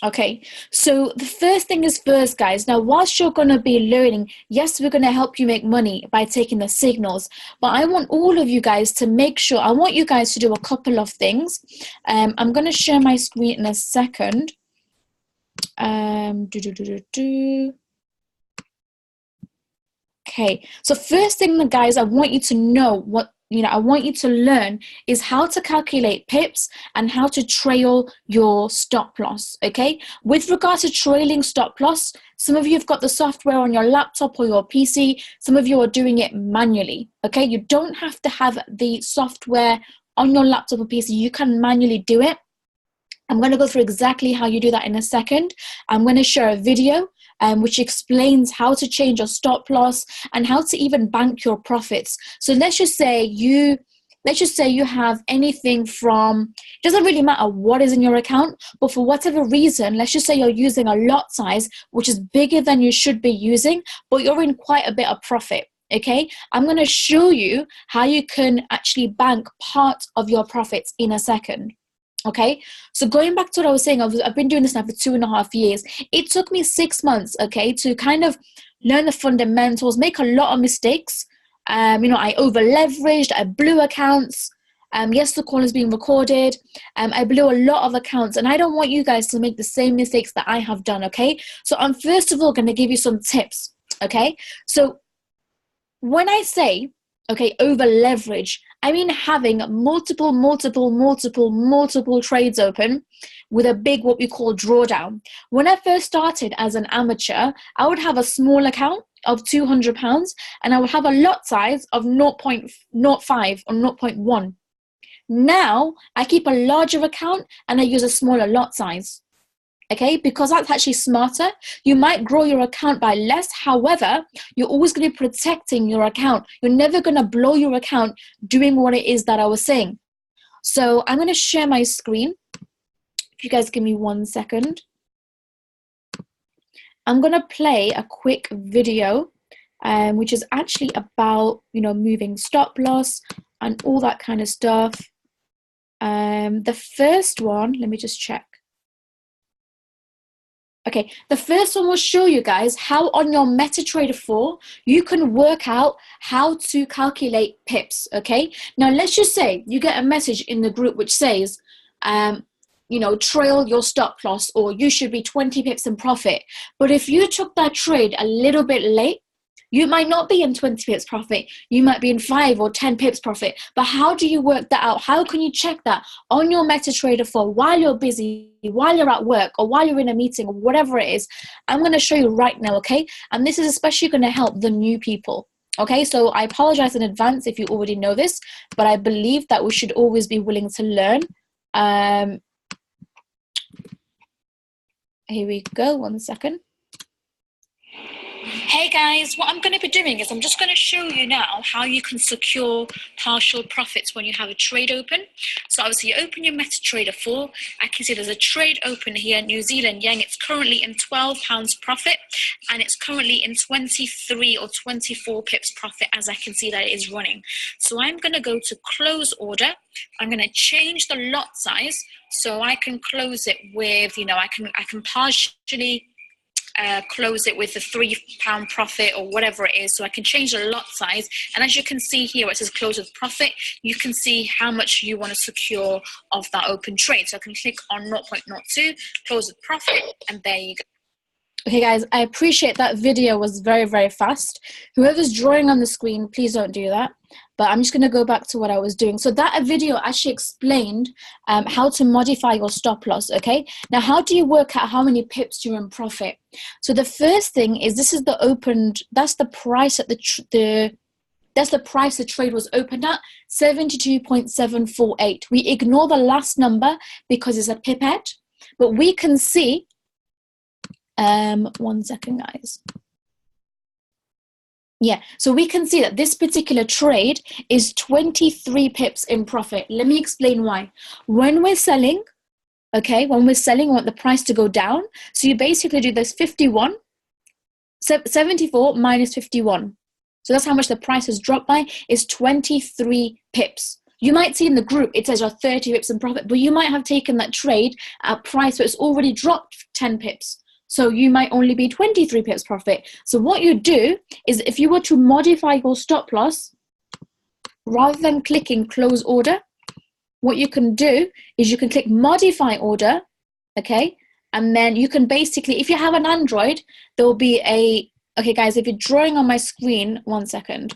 Okay, so the first thing is first, guys. Now, whilst you're going to be learning, yes, we're going to help you make money by taking the signals, but I want all of you guys to make sure, I want you guys to do a couple of things. I'm going to share my screen in a second. Okay, so first thing, guys, I want you to know I want you to learn is how to calculate pips and how to trail your stop loss, okay? With regards to trailing stop loss, some of you have got the software on your laptop or your PC. Some of you are doing it manually, okay? You don't have to have the software on your laptop or PC. You can manually do it. I'm going to go through exactly how you do that in a second. I'm going to share a video which explains how to change your stop loss and how to even bank your profits. So let's just say you have anything from, it doesn't really matter what is in your account, but for whatever reason, let's just say you're using a lot size, which is bigger than you should be using, but you're in quite a bit of profit. Okay, I'm going to show you how you can actually bank part of your profits in a second. Okay, so going back to what I was saying, I've been doing this now for 2.5 years. It took me 6 months, okay, to kind of learn the fundamentals, make a lot of mistakes. I over leveraged, I blew accounts. Yes, the call is being recorded. I blew a lot of accounts, and I don't want you guys to make the same mistakes that I have done, okay? So I'm first of all going to give you some tips, okay? So when I say, okay, over leverage, I mean having multiple trades open with a big, what we call drawdown. When I first started as an amateur, I would have a small account of £200 and I would have a lot size of 0.05 or 0.1. Now I keep a larger account and I use a smaller lot size. Okay, because that's actually smarter. You might grow your account by less. However, you're always going to be protecting your account. You're never going to blow your account doing what it is that I was saying. So I'm going to share my screen. If you guys give me 1 second. I'm going to play a quick video, which is actually about, moving stop loss and all that kind of stuff. The first one, let me just check. Okay, the first one will show you guys how on your MetaTrader 4, you can work out how to calculate pips, okay? Now, let's just say you get a message in the group which says, trail your stop loss, or you should be 20 pips in profit. But if you took that trade a little bit late, you might not be in 20 pips profit. You might be in 5 or 10 pips profit. But how do you work that out? How can you check that on your MetaTrader 4 while you're busy, while you're at work, or while you're in a meeting, or whatever it is? I'm going to show you right now, okay? And this is especially going to help the new people. Okay, so I apologize in advance if you already know this, but I believe that we should always be willing to learn. Here we go, 1 second. Hey guys, what I'm going to be doing is I'm just going to show you now how you can secure partial profits when you have a trade open. So obviously you open your MetaTrader 4. I can see there's a trade open here, New Zealand Yen. It's currently in £12 profit and it's currently in 23 or 24 pips profit, as I can see that it is running. So I'm going to go to close order. I'm going to change the lot size so I can close it with, I can partially close it with a £3 profit or whatever it is. So I can change the lot size, and as you can see here where it says close with profit, you can see how much you want to secure of that open trade. So I can click on 0.02, close with profit, and there you go. Okay guys, I appreciate that video was very, very fast. Whoever's drawing on the screen, please don't do that. But I'm just going to go back to what I was doing. So that video actually explained how to modify your stop loss, okay? Now, how do you work out how many pips you're in profit? So the first thing is, this is the opened, that's the price at that's the price the trade was opened at, 72.748. We ignore the last number because it's a pipette, but we can see, 1 second guys. Yeah, so we can see that this particular trade is 23 pips in profit. Let me explain why. When we're selling, okay, when we're selling, we want the price to go down. So you basically do this 74 minus 51. So that's how much the price has dropped by, is 23 pips. You might see in the group, it says you're 30 pips in profit, but you might have taken that trade at a price where it's already dropped 10 pips. So you might only be 23 pips profit. So what you do is if you were to modify your stop loss, rather than clicking close order, what you can do is you can click modify order, okay? And then you can basically, if you have an Android, there will be a, okay guys, if you're drawing on my screen, 1 second.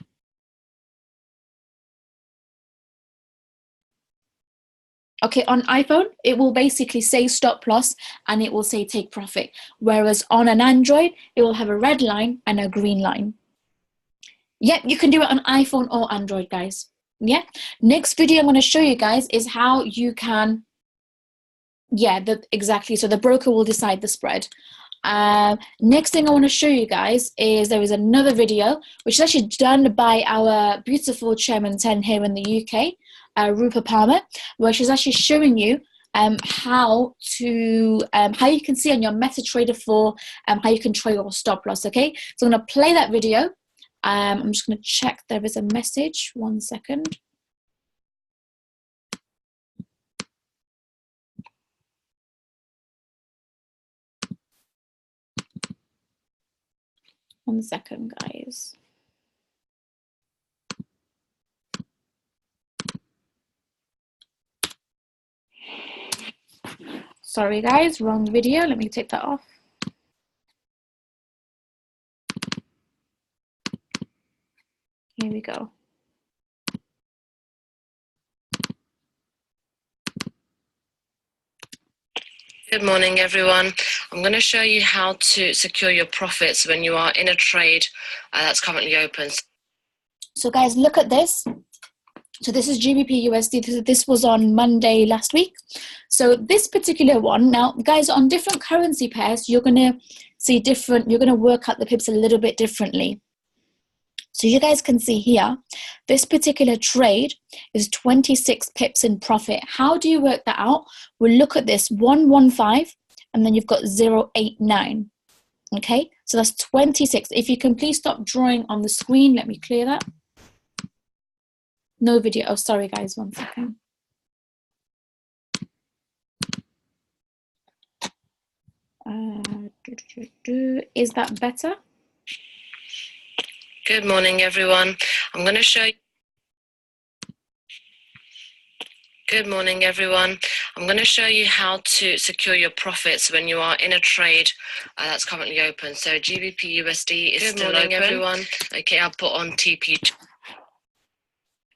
Okay, on iPhone, it will basically say stop loss and it will say take profit. Whereas on an Android, it will have a red line and a green line. Yep, you can do it on iPhone or Android, guys. Yeah. Next video I'm going to show you guys is how you can, yeah, exactly. So the broker will decide the spread. Next thing I want to show you guys is there is another video which is actually done by our beautiful Chairman 10 here in the UK, Rupa Palmer, where she's actually showing you how you can see on your MetaTrader 4 how you can trade your stop loss. Okay, so I'm going to play that video. I'm just going to check there is a message. 1 second. One second, guys. Sorry, guys, wrong video. Let me take that off. Here we go. Good morning, everyone. I'm going to show you how to secure your profits when you are in a trade that's currently open. So guys, look at this. So this is GBP USD. This was on Monday last week. So this particular one, now guys, on different currency pairs, you're going to see different, you're going to work out the pips a little bit differently. So you guys can see here, this particular trade is 26 pips in profit. How do you work that out? We'll look at this 115 and then you've got 089. Okay, so that's 26. If you can please stop drawing on the screen, let me clear that. No video. Oh, sorry guys, 1 second. Is that better? Good morning, everyone. I'm going to show you. Good morning, everyone. I'm going to show you how to secure your profits when you are in a trade that's currently open. So GBP USD is still open. Everyone. Okay, I'll put on TP.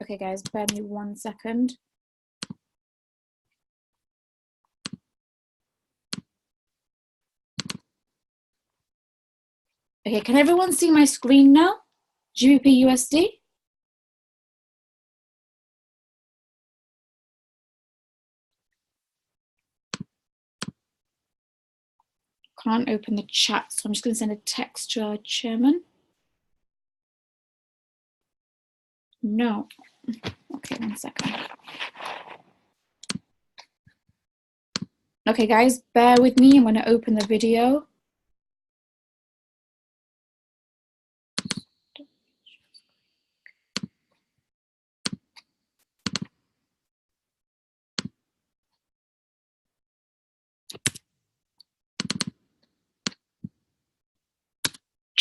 Okay, guys, bear me 1 second. Okay, can everyone see my screen now? GBP USD? Can't open the chat, so I'm just going to send a text to our chairman. No. Okay, 1 second. Okay, guys, bear with me. I'm going to open the video.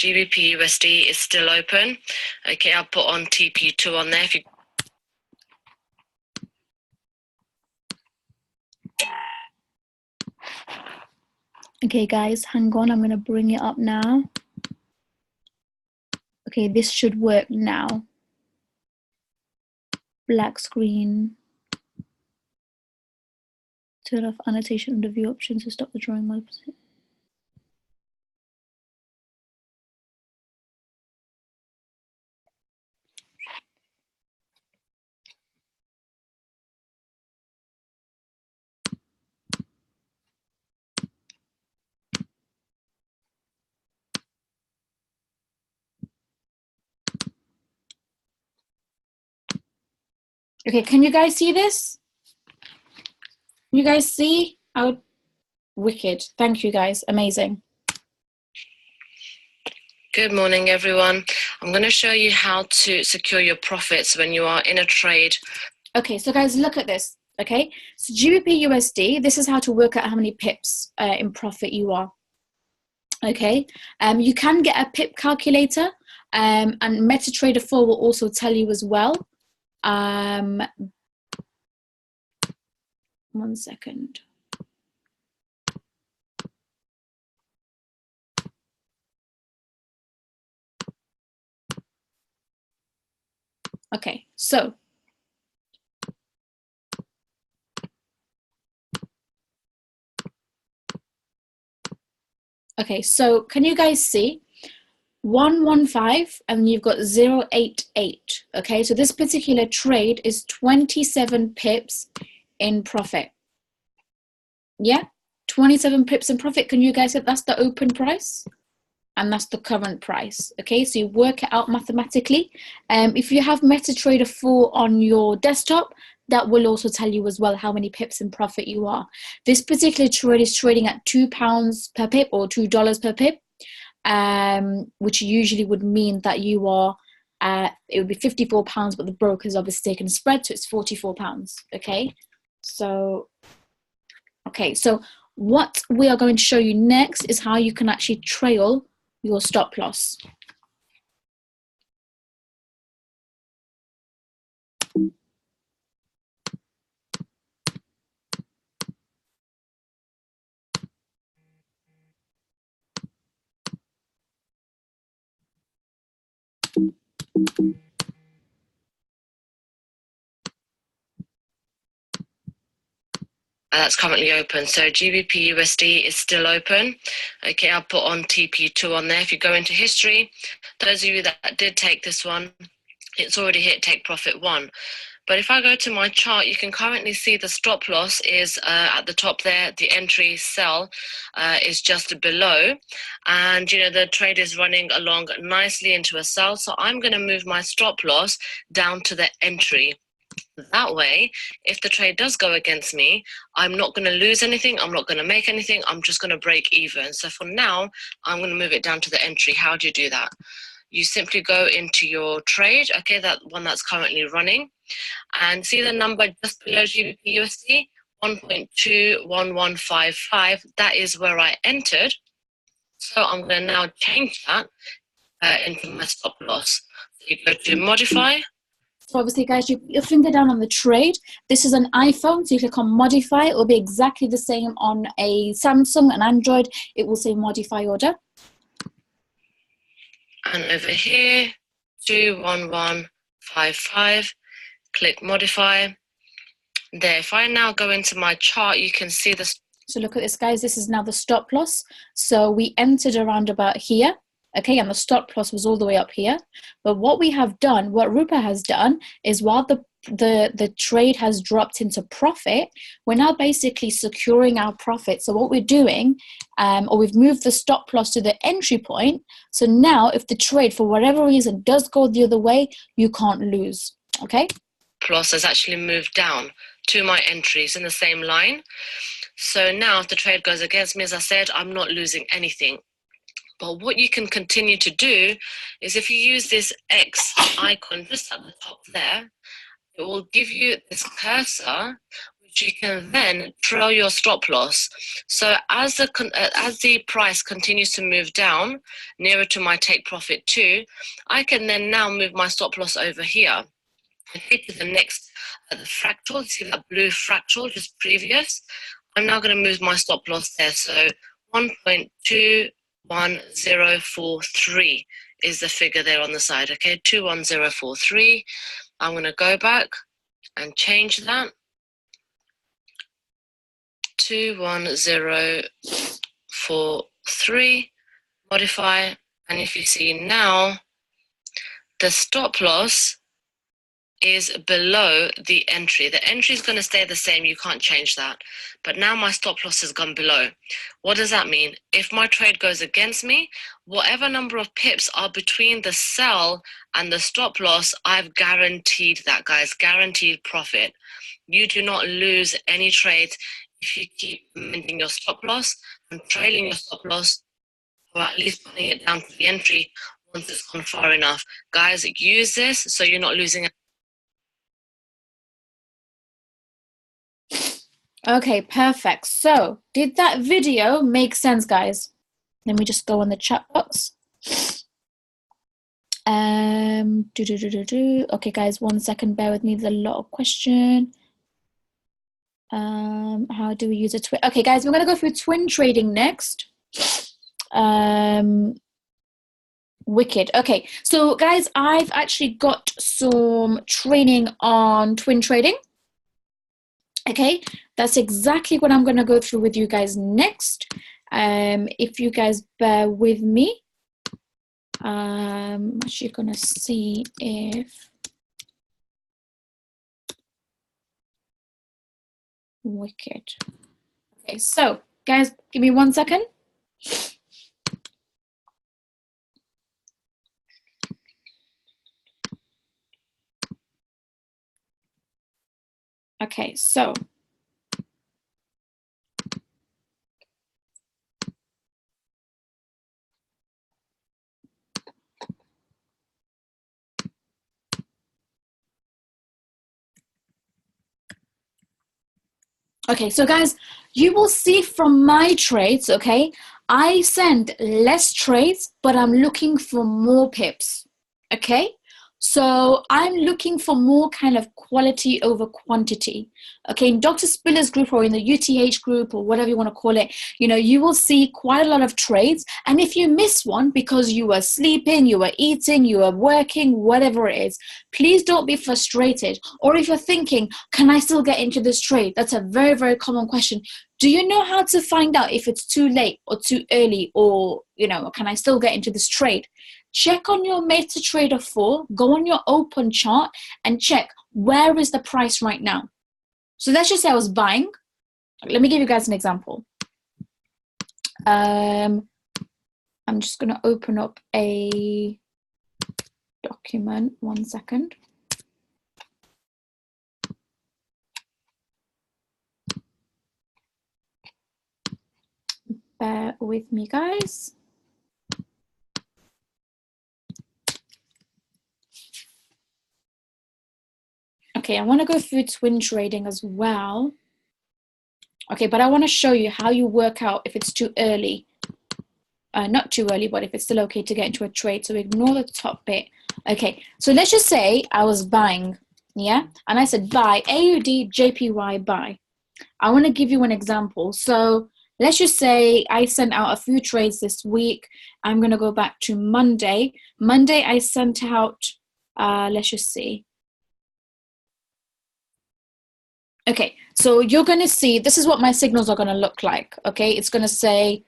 GBP USD is still open. Okay, I'll put on TP2 on there. If you Okay, guys, hang on. I'm going to bring it up now. Okay, this should work now. Black screen. Turn off annotation under view options to stop the drawing while opposite. Okay, can you guys see this? You guys see? How wicked. Thank you guys. Amazing. Good morning, everyone. I'm going to show you how to secure your profits when you are in a trade. Okay, so guys, look at this. Okay, so GBP USD, this is how to work out how many pips in profit you are. Okay, you can get a pip calculator, and MetaTrader 4 will also tell you as well. 1 second. Okay, so can you guys see 115 and you've got 088? Okay, so this particular trade is 27 pips in profit. Yeah, 27 pips in profit. Can you guys say that's the open price? And that's the current price. Okay, so you work it out mathematically. If you have MetaTrader 4 on your desktop, that will also tell you as well how many pips in profit you are. This particular trade is trading at £2 per pip or $2 per pip, which usually would mean that you are, it would be £54, but the broker's obviously taken a spread, so it's £44. Okay, so what we are going to show you next is how you can actually trail your stop loss. That's currently open. So GBP USD is still open. Okay, I'll put on TP2 on there. If you go into history, those of you that did take this one, it's already hit take profit 1. But if I go to my chart, you can currently see the stop loss is at the top there. The entry sell is just below. And, you know, the trade is running along nicely into a sell. So I'm going to move my stop loss down to the entry. That way, if the trade does go against me, I'm not going to lose anything. I'm not going to make anything. I'm just going to break even. So for now, I'm going to move it down to the entry. How do you do that? You simply go into your trade, okay, that one that's currently running, and see the number just below GBP USD, 1.21155. That is where I entered. So I'm going to now change that into my stop loss. So you go to modify. So obviously, guys, you put your finger down on the trade. This is an iPhone, so you click on modify. It will be exactly the same on a Samsung and Android. It will say modify order. And over here, 21155, click modify. There, if I now go into my chart, you can see the... So look at this, guys. This is now the stop loss. So we entered around about here. Okay, and the stop loss was all the way up here. But what we have done, what Rupa has done, is while the trade has dropped into profit, we're now basically securing our profit. So what we're doing, or we've moved the stop loss to the entry point. So now if the trade, for whatever reason, does go the other way, you can't lose. Okay? Loss has actually moved down to my entries in the same line. So now if the trade goes against me, as I said, I'm not losing anything. But what you can continue to do is if you use this X icon just at the top there, it will give you this cursor, which you can then trail your stop loss. So as the price continues to move down nearer to my take profit 2, I can then now move my stop loss over here. Okay, to the next, the fractal. See that blue fractal just previous? I'm now going to move my stop loss there. So 1.21043 is the figure there on the side. Okay, 21043. I'm going to go back and change that. 21043. Modify. And if you see now, the stop loss is below the entry. The entry is going to stay the same. You can't change that. But now my stop loss has gone below. What does that mean? If my trade goes against me, whatever number of pips are between the sell and the stop loss, I've guaranteed that, guys. Guaranteed profit. You do not lose any trades if you keep amending your stop loss and trailing your stop loss, or at least putting it down to the entry once it's gone far enough. Guys, use this so you're not losing Okay, perfect. So did that video make sense, guys? Let me just go on the chat box. Okay, guys, 1 second, bear with me. There's a lot of question. How do we use a twin? Okay, guys, we're gonna go through twin trading next. Wicked. Okay, so guys, I've actually got some training on twin trading. Okay, that's exactly what I'm gonna go through with you guys next. If you guys bear with me, I'm actually gonna see if wicked. Okay, so guys, give me 1 second. Okay, so okay, so guys, you will see from my trades, okay, I send less trades, but I'm looking for more pips, okay? So I'm looking for more kind of quality over quantity, okay? In Dr. Spiller's group or in the UTH group or whatever you want to call it, you know, you will see quite a lot of trades. And if you miss one because you were sleeping, you were eating, you were working, whatever it is, please don't be frustrated. Or if you're thinking, can I still get into this trade? That's a very, very common question. Do you know how to find out if it's too late or too early, or, you know, can I still get into this trade? Check on your MetaTrader 4, go on your open chart and check where is the price right now. So let's just say I was buying. Let me give you guys an example. I'm just going to open up a document. 1 second. Bear with me, guys. Okay, I want to go through twin trading as well. Okay, but I want to show you how you work out if it's too early. Not too early, but if it's still okay to get into a trade. So ignore the top bit. Okay, so let's just say I was buying, yeah? And I said buy, AUD, JPY, buy. I want to give you an example. So let's just say I sent out a few trades this week. I'm going to go back to Monday. Monday, I sent out, let's just see. Okay, so you're going to see, this is what my signals are going to look like, okay? It's going to say,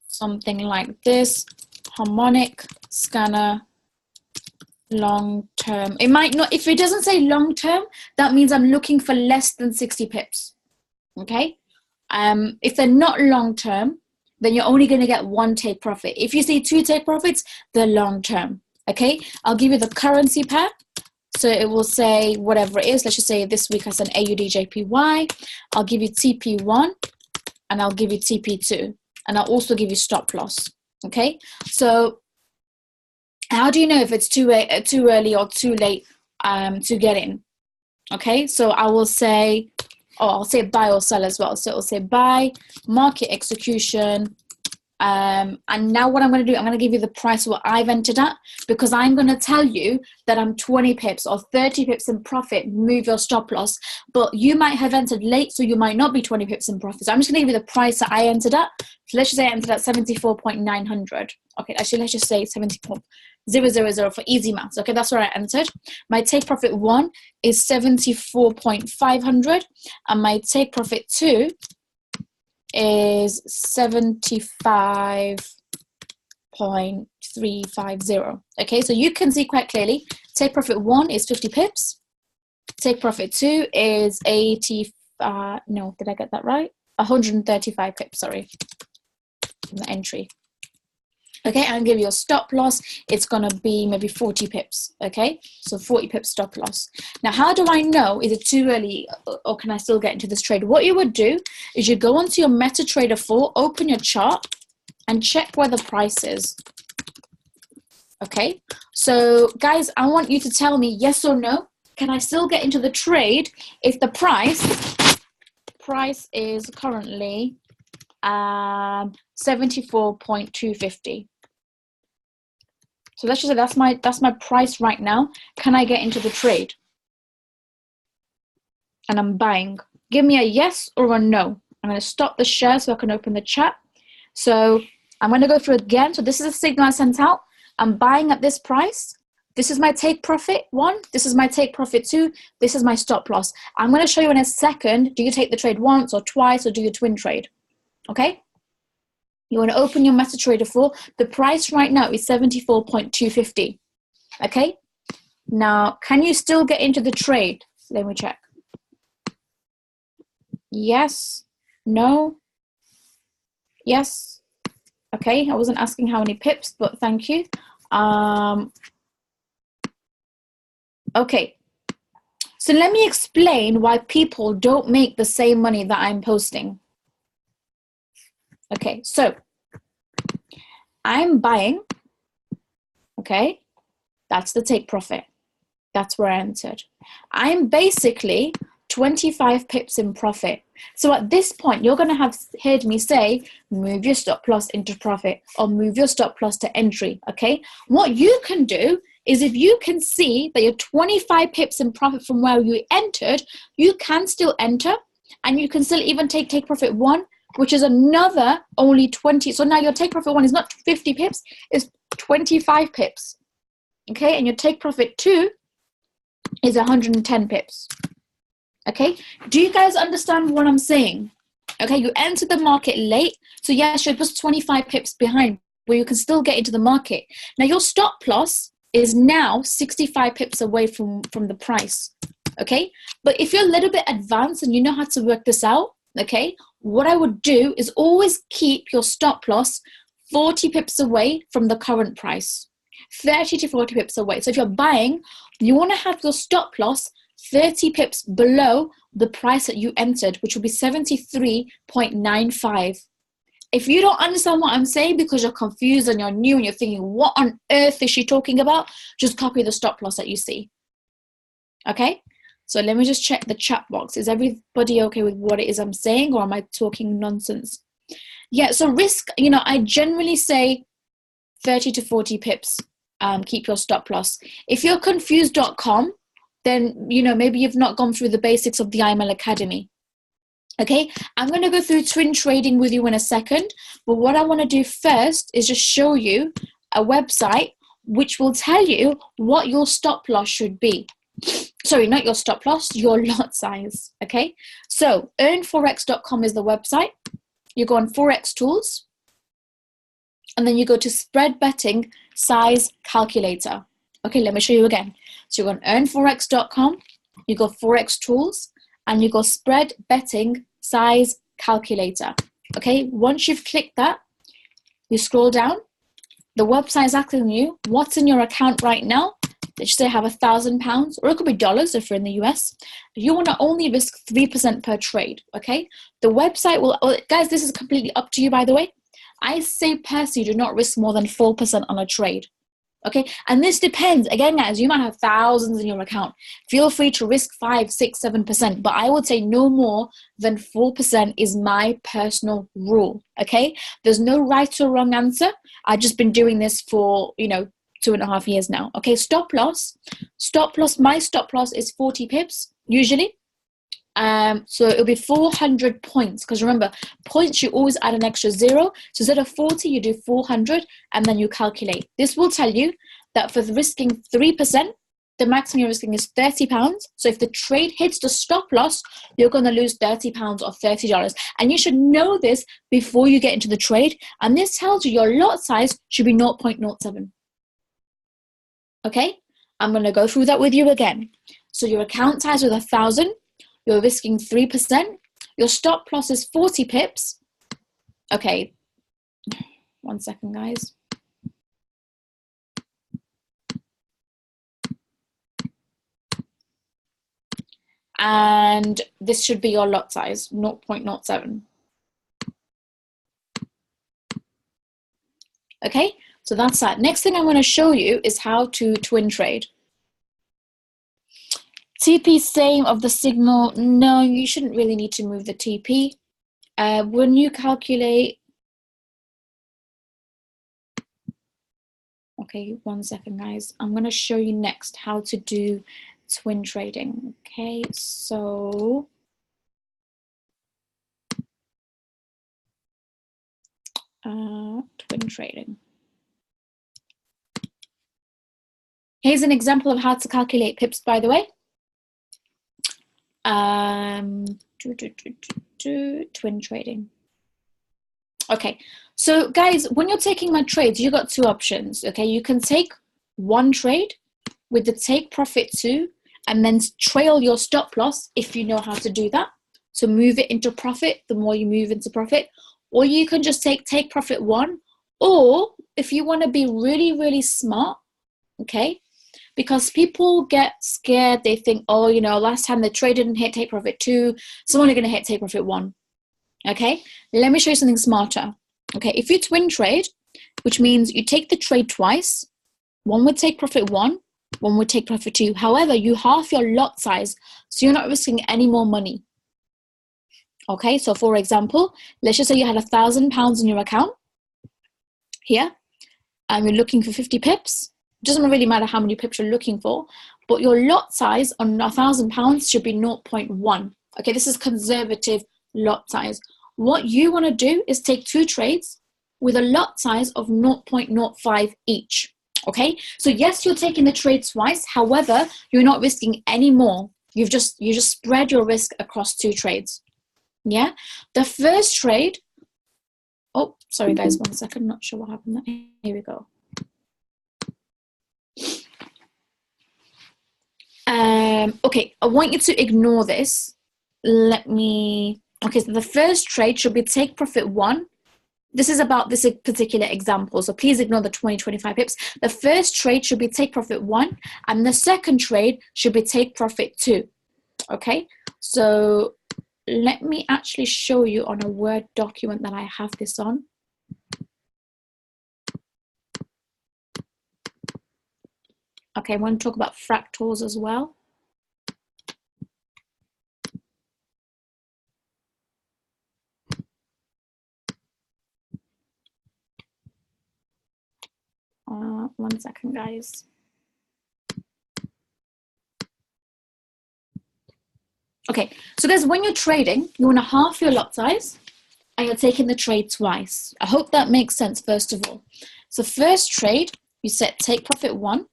something like this, harmonic, scanner, long term. It might not, if it doesn't say long term, that means I'm looking for less than 60 pips, okay? If they're not long term, then you're only going to get one take profit. If you see two take profits, they're long term, okay? I'll give you the currency pair. So it will say whatever it is. Let's just say this week I sent AUD JPY. I'll give you TP1 and I'll give you TP2. And I'll also give you stop loss, okay? So how do you know if it's too early or too late to get in, okay? So I will say, I'll say buy or sell as well. So it'll say buy, market execution, and now what I'm going to do, I'm going to give you the price what I've entered at, because I'm going to tell you that I'm 20 pips or 30 pips in profit, move your stop loss, but you might have entered late, so you might not be 20 pips in profit. So I'm just going to give you the price that I entered at. So let's just say I entered at 74.900. Okay, actually let's just say 70.000 for easy maths. Okay, that's where I entered. My take profit 1 is 74.500 and my take profit 2 is 75.350. Okay, so you can see quite clearly, take profit 1 is 50 pips, take profit 2 is 80, no, did I get that right? 135 pips, sorry, in the entry. Okay, and give you a stop loss, it's gonna be maybe 40 pips, okay? So 40 pips stop loss. Now, how do I know, is it too early or can I still get into this trade? What you would do is you go onto your MetaTrader 4, open your chart and check where the price is. Okay, so guys, I want you to tell me yes or no. Can I still get into the trade if the price is currently 74.250? So let's just say that's my price right now. Can I get into the trade? And I'm buying. Give me a yes or a no. I'm going to stop the share so I can open the chat. So I'm going to go through again. So this is a signal I sent out. I'm buying at this price. This is my take profit 1. This is my take profit 2. This is my stop loss. I'm going to show you in a second. Do you take the trade once or twice, or do you twin trade? Okay. You want to open your MetaTrader 4. The price right now is 74.250. Okay. Now, can you still get into the trade? Let me check. Yes. No. Yes. Okay. I wasn't asking how many pips, but thank you. Okay. So let me explain why people don't make the same money that I'm posting. Okay. So I'm buying. Okay. That's the take profit. That's where I entered. I'm basically 25 pips in profit. So at this point, you're going to have heard me say, move your stop loss into profit or move your stop loss to entry. Okay. What you can do is, if you can see that you're 25 pips in profit from where you entered, you can still enter, and you can still even take profit 1, which is another only 20. So now your take profit 1 is not 50 pips, it's 25 pips. Okay. And your take profit 2 is 110 pips. Okay. Do you guys understand what I'm saying? Okay. You enter the market late. So yes, you're just 25 pips behind, where you can still get into the market. Now your stop loss is now 65 pips away from the price. Okay. But if you're a little bit advanced and you know how to work this out, okay, what I would do is always keep your stop loss 40 pips away from the current price. 30 to 40 pips away. So if you're buying, you want to have your stop loss 30 pips below the price that you entered, which will be 73.95. If you don't understand what I'm saying because you're confused and you're new and you're thinking, what on earth is she talking about? Just copy the stop loss that you see. Okay? So let me just check the chat box. Is everybody okay with what it is I'm saying, or am I talking nonsense? Yeah, so risk, I generally say 30 to 40 pips. Keep your stop loss. If you're confused.com, then, maybe you've not gone through the basics of the IML Academy. Okay, I'm going to go through twin trading with you in a second, but what I want to do first is just show you a website which will tell you what your stop loss should be. Sorry, not your stop loss, your lot size. Okay, so earnforex.com is the website. You go on Forex Tools, and then you go to Spread Betting Size Calculator. Okay, let me show you again. So you go on earnforex.com, you go Forex Tools, and you go Spread Betting Size Calculator. Okay, once you've clicked that, you scroll down. The website is asking you what's in your account right now. Let's say have £1,000, or it could be dollars if you're in the US. You want to only risk 3% per trade. Okay, the website will, guys, this is completely up to you, by the way. I say personally, do not risk more than 4% on a trade. Okay, and this depends. Again, guys, you might have thousands in your account. Feel free to risk 5, 6, 7%, but I would say no more than 4% is my personal rule. Okay, there's no right or wrong answer. I've just been doing this for 2.5 years now. Okay, stop loss. My stop loss is 40 pips usually. So it'll be 400 points, because remember, points, you always add an extra 0. So instead of 40, you do 400, and then you calculate. This will tell you that for risking 3%, the maximum you're risking is £30. So if the trade hits the stop loss, you're going to lose £30 or $30. And you should know this before you get into the trade. And this tells you your lot size should be 0.07. Okay, I'm going to go through that with you again. So your account size with 1,000. You're risking 3%. Your stop loss is 40 pips. Okay, 1 second, guys. And this should be your lot size, 0.07. Okay, So that's that. Next thing I'm going to show you is how to twin trade. TP same of the signal. No, you shouldn't really need to move the TP. When you calculate, okay, 1 second guys. I'm going to show you next how to do twin trading. Okay, so twin trading. Here's an example of how to calculate pips, by the way. Twin trading. Okay, so guys, when you're taking my trades, you got two options. Okay, you can take one trade with the take profit 2 and then trail your stop loss if you know how to do that. So move it into profit the more you move into profit, or you can just take profit 1, or if you want to be really, really smart, okay, because people get scared, they think, oh, you know, last time they traded and hit take profit 2, so I'm only going to hit take profit 1. Okay, let me show you something smarter. Okay, if you twin trade, which means you take the trade twice, one would take profit 1, one would take profit 2. However, you half your lot size, so you're not risking any more money. Okay, so for example, let's just say you had £1,000 in your account here, and you're looking for 50 pips. It doesn't really matter how many pips you're looking for, but your lot size on £1,000 should be 0.1. Okay, this is conservative lot size. What you want to do is take 2 trades with a lot size of 0.05 each. Okay, so yes, you're taking the trade twice. However, you're not risking any more. You just spread your risk across 2 trades. Yeah, the first trade. Oh, sorry guys, 1 second. Not sure what happened there. Here we go. Okay, I want you to ignore this. Okay, so the first trade should be take profit 1. This is about this particular example, so please ignore the 20-25 pips. The first trade should be take profit 1, and the second trade should be take profit 2. Okay, so let me actually show you on a Word document that I have this on. Okay, I want to talk about fractals as well. One second, guys. Okay, so guys, when you're trading, you want to half your lot size and you're taking the trade twice. I hope that makes sense, first of all. So first trade, you set take profit 1.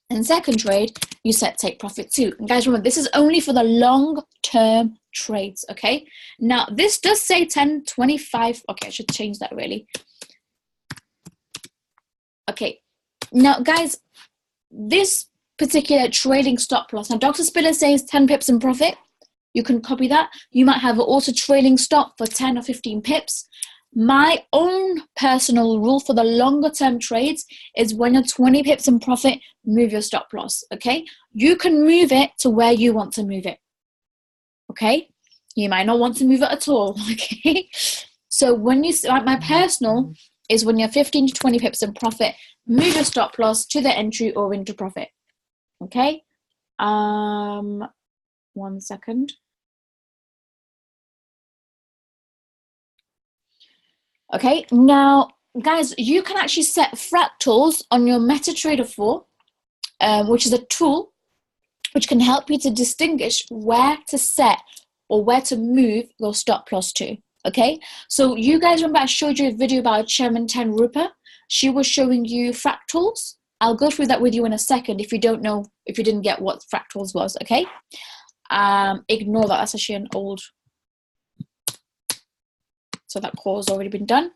And second trade, you set take profit 2. And guys, remember, this is only for the long-term trades, okay? Now, this does say 10, 25. Okay, I should change that, really. Okay, now, guys, this particular trading stop loss. Now, Dr. Spiller says 10 pips in profit. You can copy that. You might have also trailing stop for 10 or 15 pips. My own personal rule for the longer term trades is when you're 20 pips in profit, move your stop loss, okay? You can move it to where you want to move it, okay? You might not want to move it at all, okay? So when you, my personal is when you're 15 to 20 pips in profit, move your stop loss to the entry or into profit, okay? 1 second. Okay, now, guys, you can actually set fractals on your MetaTrader 4, which is a tool which can help you to distinguish where to set or where to move your stop loss to, okay? So you guys remember I showed you a video about Chairman 10 Rupa? She was showing you fractals. I'll go through that with you in a second if you don't know, if you didn't get what fractals was, okay? Ignore that, that's actually an old... So that call has already been done.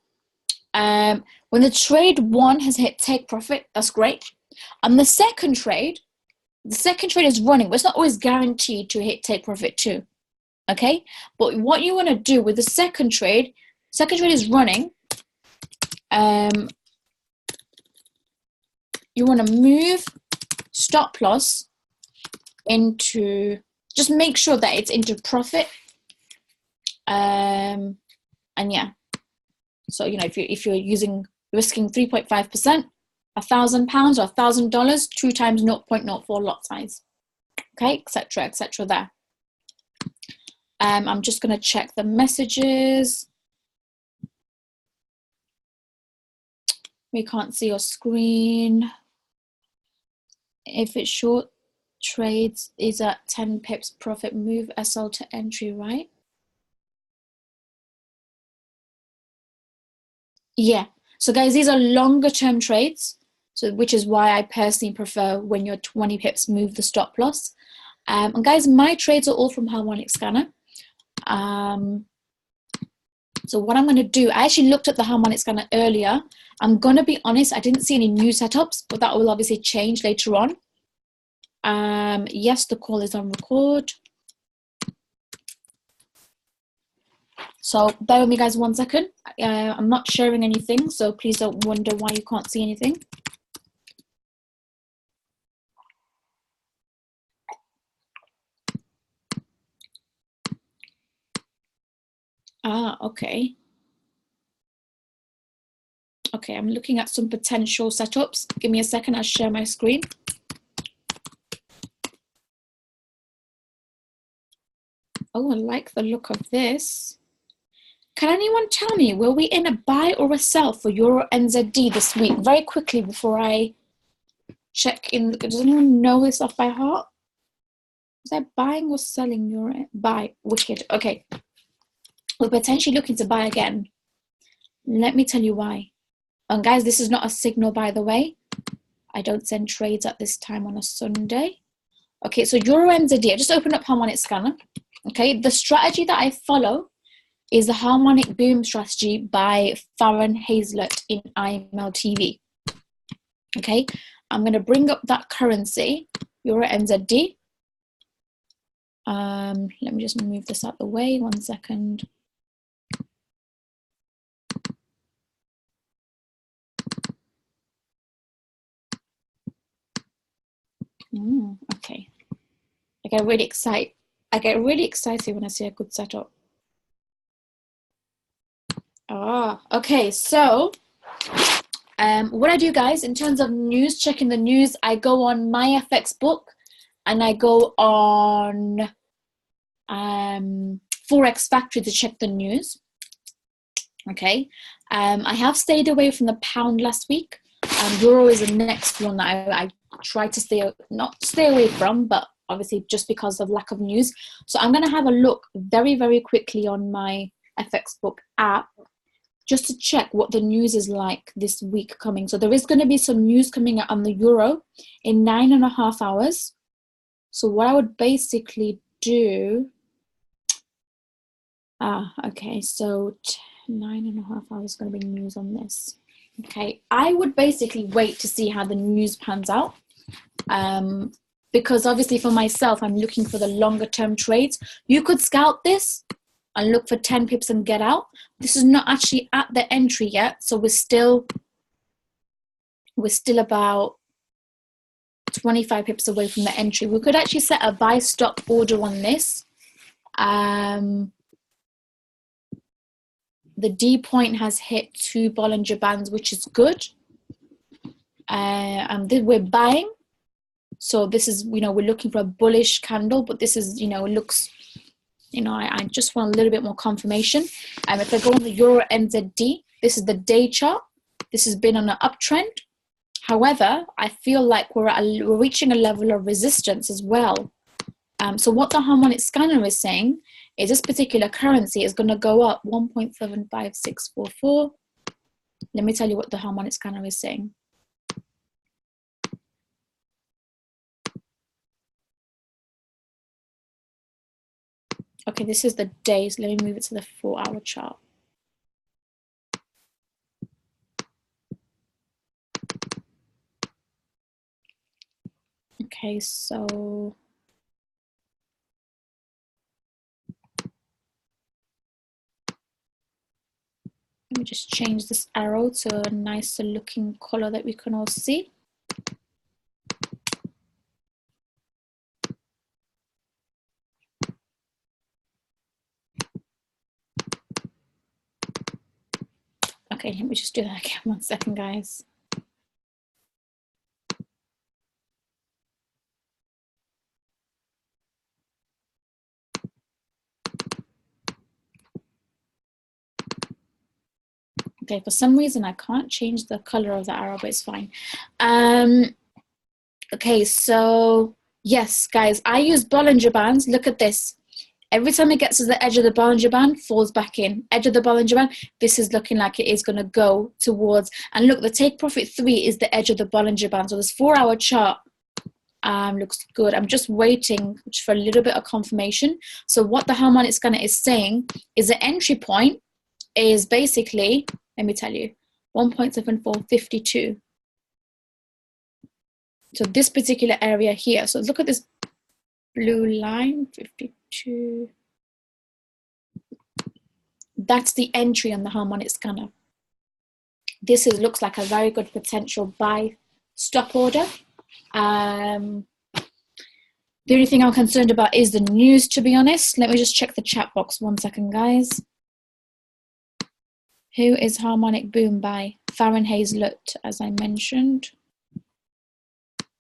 When the trade 1 has hit take profit, that's great. And the second trade is running, but it's not always guaranteed to hit take profit 2. Okay? But what you want to do with the second trade is running. You want to move stop loss into, just make sure that it's into profit. And yeah, so you know, if you're using risking 3.5%, £1,000 or $1,000, 2 times 0.04 lot size. Okay, etc. there. I'm just going to check the messages. We can't see your screen. If it's short trades, is at 10 pips profit, move SL to entry, right? Yeah. So guys, these are longer term trades. So which is why I personally prefer when you're 20 pips, move the stop loss. And guys, my trades are all from Harmonic Scanner. So what I'm going to do, I actually looked at the Harmonic Scanner earlier. I'm going to be honest, I didn't see any new setups, but that will obviously change later on. Yes, the call is on record. So bear with me guys 1 second. I'm not sharing anything, so please don't wonder why you can't see anything. Okay. Okay, I'm looking at some potential setups. Give me a second, I'll share my screen. Oh, I like the look of this. Can anyone tell me, were we in a buy or a sell for Euro NZD this week? Very quickly before I check in. Does anyone know this off by heart? Was I buying or selling Euro? Buy. Wicked. Okay. We're potentially looking to buy again. Let me tell you why. And guys, this is not a signal, by the way. I don't send trades at this time on a Sunday. Okay, so Euro NZD. I just opened up Harmonic Scanner. Okay, the strategy that I follow is the Harmonic Boom strategy by Farron Hazlett in IML TV. Okay, I'm going to bring up that currency, Euro NZD. Let me just move this out the way, 1 second. Okay. I get really excited when I see a good setup. Okay, so what I do, guys, in terms of news, checking the news, I go on my FX book and I go on Forex Factory to check the news. Okay, I have stayed away from the pound last week. Euro is the next one that I try to not stay away from, but obviously just because of lack of news. So I'm going to have a look very, very quickly on my FX book app just to check what the news is like this week coming. So there is going to be some news coming out on the Euro in 9.5 hours. So what I would basically do, okay, so 9.5 hours is going to be news on this. Okay, I would basically wait to see how the news pans out. Because obviously for myself, I'm looking for the longer term trades. You could scout this and look for 10 pips and get out. This is not actually at the entry yet, so we're still about 25 pips away from the entry. We could actually set a buy stop order on this. The D point has hit 2 Bollinger Bands, which is good. We're buying. So this is, we're looking for a bullish candle, but this is, it looks, I just want a little bit more confirmation. If I go on the Euro NZD, this is the day chart. This has been on an uptrend. However, I feel like we're reaching a level of resistance as well. So what the Harmonic Scanner is saying is this particular currency is going to go up 1.75644. Let me tell you what the Harmonic Scanner is saying. Okay, this is the days. Let me move it to the 4-hour chart. Okay, so let me just change this arrow to a nicer looking color that we can all see. Okay, let me just do that again. 1 second, guys. Okay, for some reason I can't change the color of the arrow, but it's fine. Okay, so yes, guys, I use Bollinger Bands. Look at this. Every time it gets to the edge of the Bollinger Band, falls back in. Edge of the Bollinger Band, this is looking like it is going to go towards. And look, the take profit 3 is the edge of the Bollinger Band. So this 4-hour chart looks good. I'm just waiting for a little bit of confirmation. So what the harmonic scanner is saying is the entry point is basically, let me tell you, 1.7452. So this particular area here. So look at this blue line, 52. That's the entry on the harmonic scanner. This looks like a very good potential buy stop order. The only thing I'm concerned about is the news, to be honest. Let me just check the chat box 1 second, guys. Who is harmonic boom by? Farron Hazlett, as I mentioned.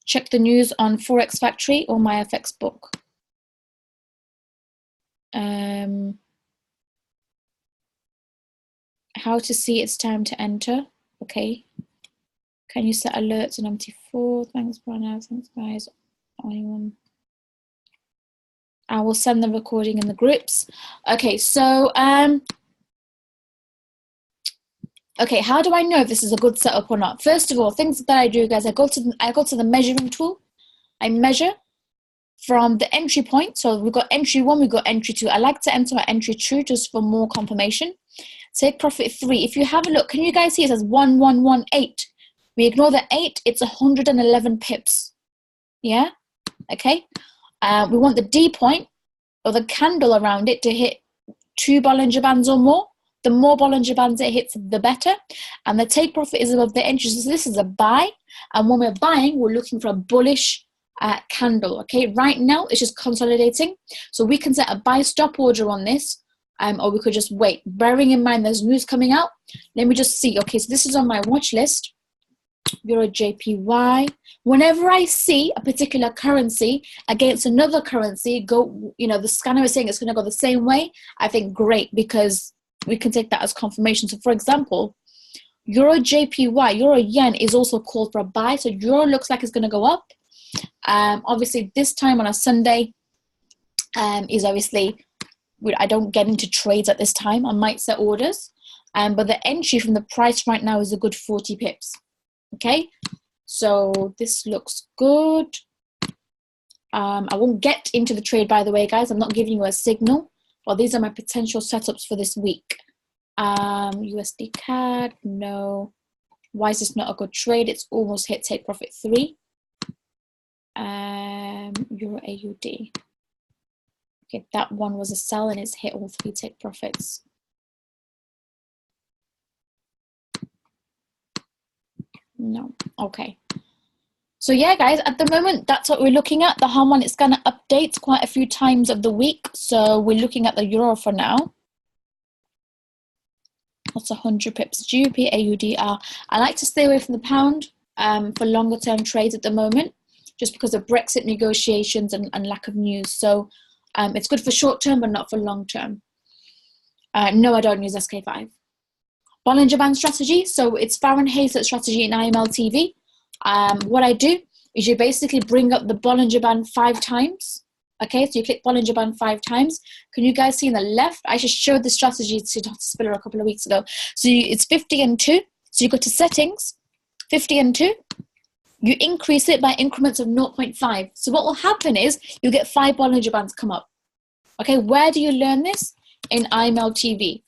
Check the news on Forex Factory or my FX book. How to see it's time to enter. Okay. Can you set alerts on MT4? Thanks, Brian. Thanks, guys. Anyone? I will send the recording in the groups. Okay, so okay, how do I know if this is a good setup or not? First of all, things that I do, guys, I go to the measuring tool. I measure from the entry point. So we've got entry 1, we've got entry 2. I like to enter my entry 2 just for more confirmation. Take profit 3. If you have a look, can you guys see it says 1118? We ignore the 8, it's 111 pips. Yeah, okay. We want the D point or the candle around it to hit 2 Bollinger Bands or more. The more Bollinger Bands it hits, the better. And the take profit is above the entry. So this is a buy. And when we're buying, we're looking for a bullish candle. Okay, right now it's just consolidating. So we can set a buy stop order on this. Or we could just wait. Bearing in mind there's news coming out. Let me just see. Okay, so this is on my watch list. Euro JPY. Whenever I see a particular currency against another currency go, the scanner is saying it's going to go the same way, I think great, because we can take that as confirmation. So for example, Euro JPY, Euro Yen is also called for a buy. So Euro looks like it's going to go up. Obviously this time on a Sunday is obviously, I don't get into trades at this time. I might set orders. But the entry from the price right now is a good 40 pips. Okay, so this looks good. I won't get into the trade, by the way, guys. I'm not giving you a signal. Well, these are my potential setups for this week. USD CAD, no. Why is this not a good trade? It's almost hit take profit 3. Euro AUD. Okay, that one was a sell and it's hit all 3 take profits. No, okay. So yeah, guys, at the moment, that's what we're looking at. The harmonic scanner updates quite a few times of the week. So we're looking at the euro for now. That's 100 pips. GBP, AUD. I like to stay away from the pound for longer term trades at the moment, just because of Brexit negotiations and lack of news. So it's good for short term, but not for long term. No, I don't use SK5. Bollinger Band strategy. So it's Farron Hazlett strategy in IML TV. What I do is you basically bring up the Bollinger Band 5 times. Okay, so you click Bollinger Band 5 times. Can you guys see in the left? I just showed the strategy to Dr. Spiller a couple of weeks ago. So it's 50 and 2. So you go to settings, 50 and 2. You increase it by increments of 0.5. So what will happen is you get 5 Bollinger Bands come up. Okay, where do you learn this? In IML TV.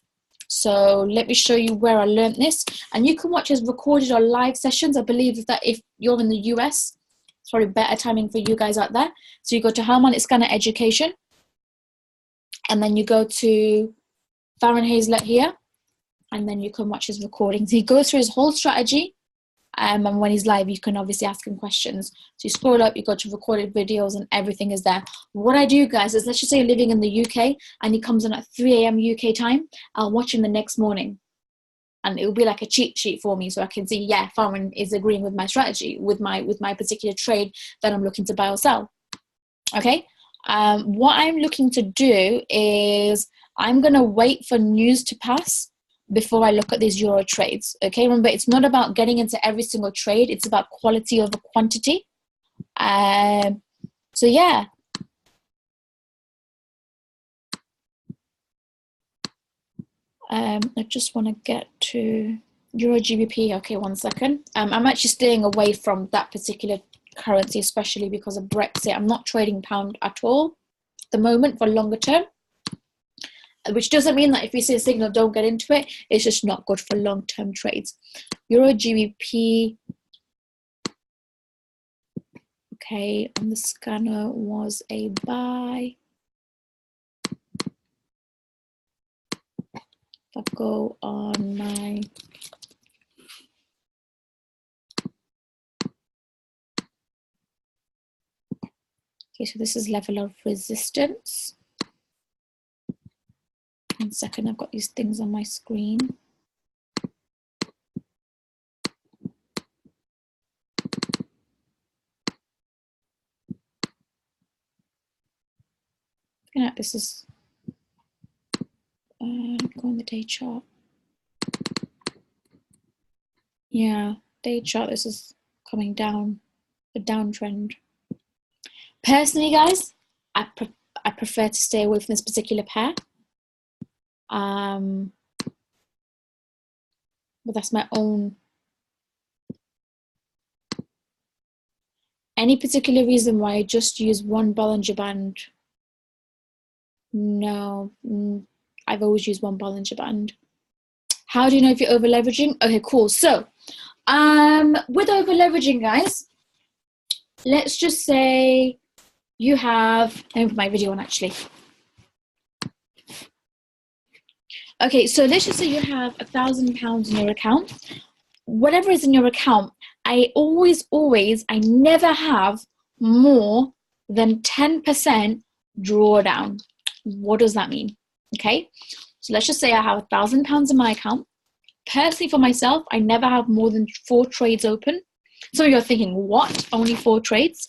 So let me show you where I learned this. And you can watch his recorded or live sessions. I believe that if you're in the US, it's probably better timing for you guys out there. So you go to Harmonic Scanner Education. And then you go to Farron Hazlett here. And then you can watch his recordings. He goes through his whole strategy. And when he's live, you can obviously ask him questions. So you scroll up, you go to recorded videos, and everything is there. What I do, guys, is let's just say you're living in the UK and he comes in at 3 a.m. UK time. I'll watch him the next morning. and it will be like a cheat sheet for me, so I can see, yeah, Farman is agreeing with my strategy, with my particular trade that I'm looking to buy or sell. Okay, what I'm looking to do is I'm going to wait for news to pass before I look at these euro trades. Okay, remember, it's not about getting into every single trade, it's about quality over quantity. So yeah. I just want to get to Euro GBP. Okay, 1 second. I'm actually staying away from that particular currency, especially because of Brexit. I'm not trading pound at all at the moment for longer term, which doesn't mean that if you see a signal, don't get into it. It's just not good for long-term trades. Euro GBP. Okay, on the scanner was a buy. If I go on my okay, so this is level of resistance. 1 second, I've got these things on my screen. Yeah, this is go on the day chart. Yeah, day chart, this is coming down, the downtrend. Personally, guys, I prefer to stay away from this particular pair. But that's my own. Any particular reason why I just use one Bollinger Band? No, I've always used one Bollinger Band. How do you know if you're over leveraging? Okay, cool. So, with over leveraging, guys, let's just say you have, let me put my video on actually. Okay, so let's just say you have £1,000 in your account. Whatever is in your account, I never have more than 10% drawdown. What does that mean? Okay, so let's just say I have £1,000 in my account. Personally, for myself, I never have more than 4 trades open. Some of you are thinking, what? Only 4 trades?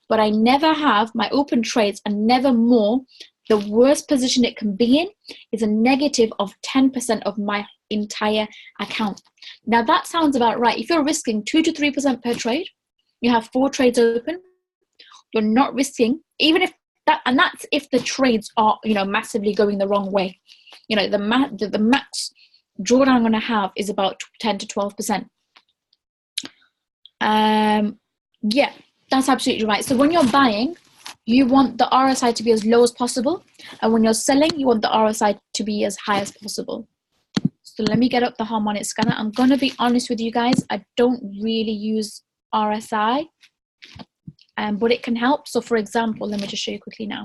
But I never have, my open trades are never more. The worst position it can be in is a negative of 10% of my entire account. Now that sounds about right. If you're risking 2 to 3% per trade, you have 4 trades open, you're not risking, even if that, and that's if the trades are, massively going the wrong way. The max drawdown I'm going to have is about 10 to 12%. Yeah, that's absolutely right. So when you're buying, you want the RSI to be as low as possible, and when you're selling, you want the RSI to be as high as possible. So let me get up the harmonic scanner. I'm going to be honest with you guys, I don't really use RSI, but it can help. So for example, let me just show you quickly now.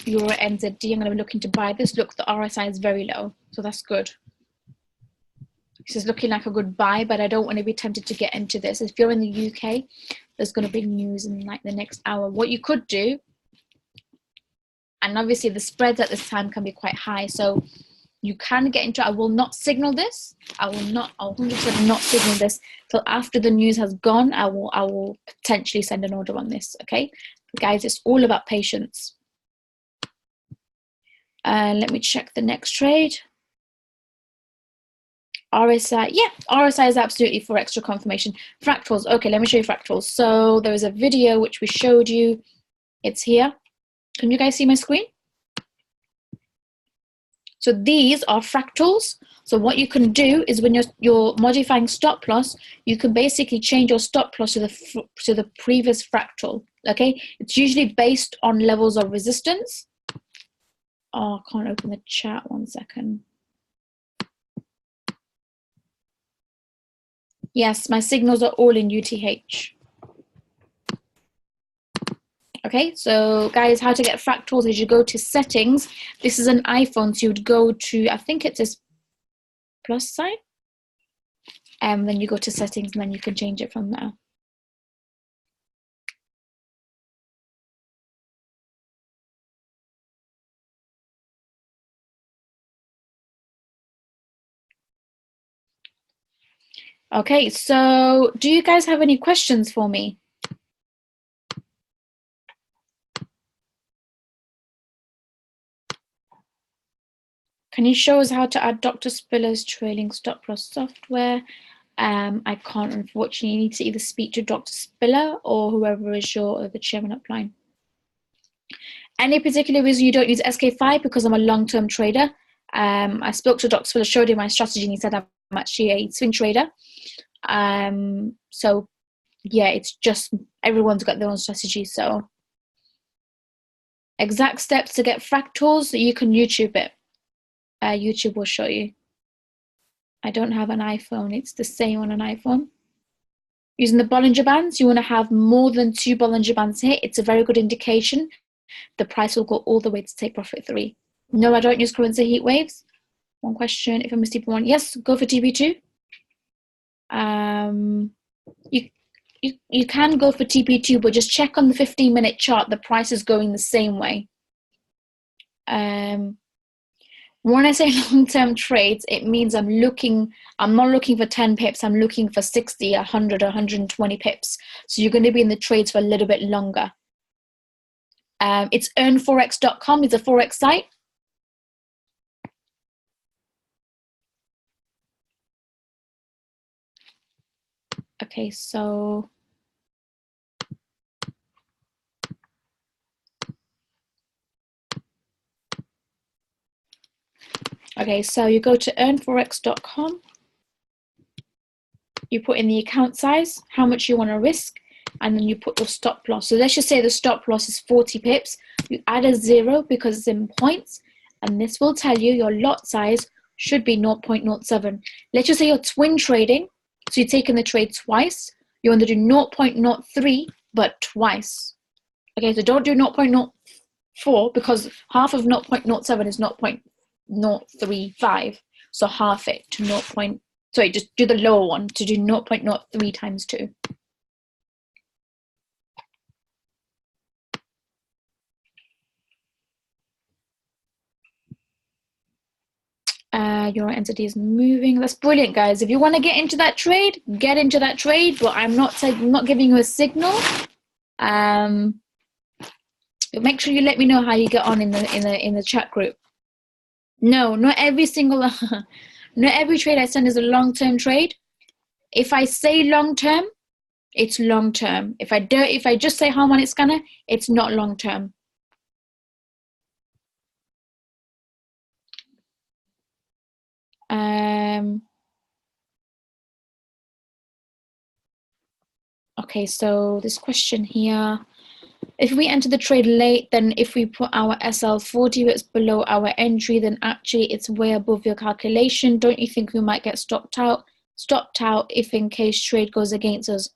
Euro NZD, I'm going to be looking to buy this. Look, the RSI is very low, so that's good. This is looking like a good buy, but I don't want to be tempted to get into this. If you're in the UK, there's going to be news in like the next hour. What you could do, and obviously the spreads at this time can be quite high, so you can get into, I will not signal this. I'll 100% not signal this till after the news has gone. I will potentially send an order on this, okay? But guys, it's all about patience. Let me check the next trade. RSI, yeah, RSI is absolutely for extra confirmation. Fractals, okay, let me show you fractals. So there is a video which we showed you. It's here. Can you guys see my screen? So these are fractals. So what you can do is when you're modifying stop loss, you can basically change your stop loss to the previous fractal. Okay, it's usually based on levels of resistance. Oh, I can't open the chat. 1 second. Yes, my signals are all in UTH. Okay, so guys, how to get fractals is you go to settings. This is an iPhone, so you'd go to, I think it's this plus sign. And then you go to settings and then you can change it from there. Okay, so do you guys have any questions for me? Can you show us how to add Dr. Spiller's trailing stop loss software? I can't, unfortunately. You need to either speak to Dr. Spiller or whoever is the chairman upline. Any particular reason you don't use SK5? Because I'm a long-term trader. I spoke to Dr. Spiller, showed him my strategy, and he said I'm actually a swing trader. So yeah, it's just everyone's got their own strategy. So exact steps to get fractals, you can YouTube it. YouTube will show you. I don't have an iPhone. It's the same on an iPhone. Using the Bollinger Bands, you want to have more than 2 Bollinger Bands hit. It's a very good indication. The price will go all the way to take profit 3. No, I don't use currency heat waves. One question, if I miss TP1, yes, go for TP2. You can go for TP2, but just check on the 15-minute chart. The price is going the same way. When I say long-term trades, it means I'm not looking for 10 pips, I'm looking for 60, 100, 120 pips. So you're going to be in the trades for a little bit longer. It's earnforex.com, it's a forex site. Okay, so you go to earnforex.com. You put in the account size, how much you want to risk, and then you put your stop loss. So let's just say the stop loss is 40 pips. You add a 0 because it's in points, and this will tell you your lot size should be 0.07. Let's just say you're twin trading, so you're taking the trade twice. You want to do 0.03, but twice. Okay, so don't do 0.04 because half of 0.07 is 0.035. So half it to just do the lower one to do 0.03 times 2. Your entity is moving. That's brilliant, guys. If you want to get into that trade, get into that trade. But I'm not giving you a signal. Make sure you let me know how you get on in the chat group. No, not every trade I send is a long-term trade. If I say long-term, it's long-term. If I just say harmonic scanner, it's not long-term. Okay, so this question here. If we enter the trade late, then if we put our SL 40 bits below our entry, then actually it's way above your calculation. Don't you think we might get stopped out if in case trade goes against us?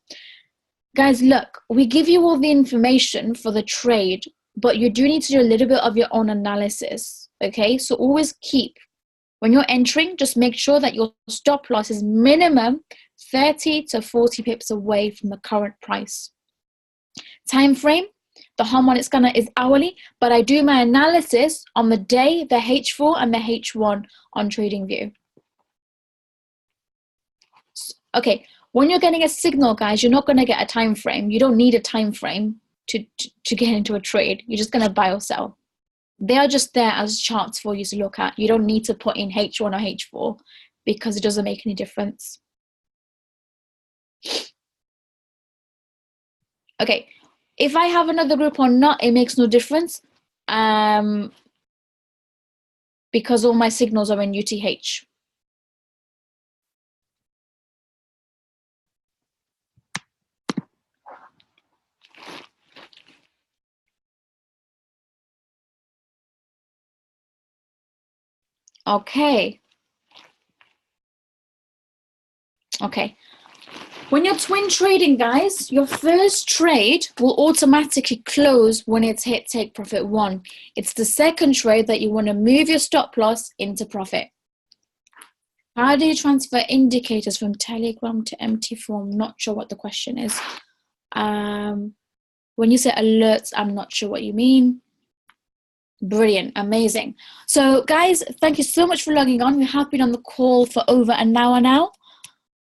Guys, look, we give you all the information for the trade, but you do need to do a little bit of your own analysis, okay? So always when you're entering, just make sure that your stop loss is minimum 30 to 40 pips away from the current price. Time frame, the harmonic scanner is hourly, but I do my analysis on the day, the H4 and the H1 on TradingView. Okay, when you're getting a signal, guys, you're not going to get a time frame. You don't need a time frame to get into a trade. You're just going to buy or sell. They are just there as charts for you to look at. You don't need to put in H1 or H4 because it doesn't make any difference. Okay, if I have another group or not, it makes no difference because all my signals are in UTH. Okay. When you're twin trading, guys, your first trade will automatically close when it's hit take profit 1. It's the second trade that you want to move your stop loss into profit. How do you transfer indicators from Telegram to MT4? I'm not sure what the question is. When you say alerts, I'm not sure what you mean. Brilliant, amazing. So guys, thank you so much for logging on. We have been on the call for over an hour now.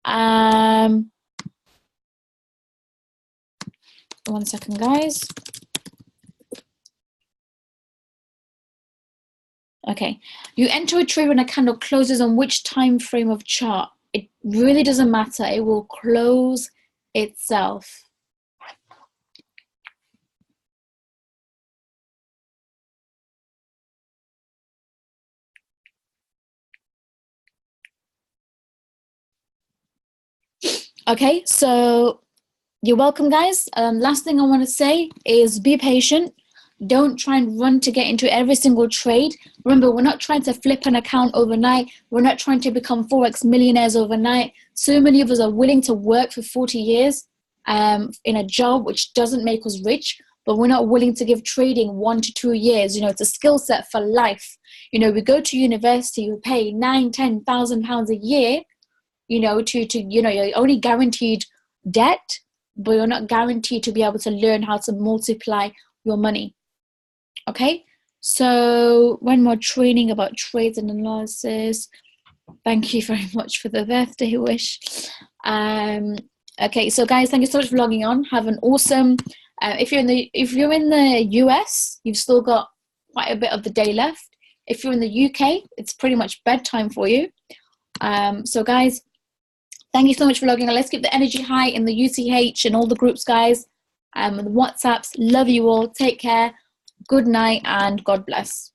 One second, guys. Okay, you enter a trade when a candle closes on which time frame of chart? It really doesn't matter. It will close itself. Okay, so you're welcome, guys. Last thing I want to say is be patient. Don't try and run to get into every single trade. Remember, we're not trying to flip an account overnight. We're not trying to become Forex millionaires overnight. So many of us are willing to work for 40 years in a job which doesn't make us rich, but we're not willing to give trading 1 to 2 years. You know, it's a skill set for life. You know, we go to university, we pay £9,000-10,000 a year, you know, you're only guaranteed debt, but you're not guaranteed to be able to learn how to multiply your money. Okay, so when we're training about trades and analysis, thank you very much for the birthday wish. Okay, so guys, thank you so much for logging on. Have an awesome. If you're in the US, you've still got quite a bit of the day left. If you're in the UK, it's pretty much bedtime for you. So guys, thank you so much for logging on. Let's keep the energy high in the UTH and all the groups, guys. And the WhatsApps. Love you all. Take care. Good night and God bless.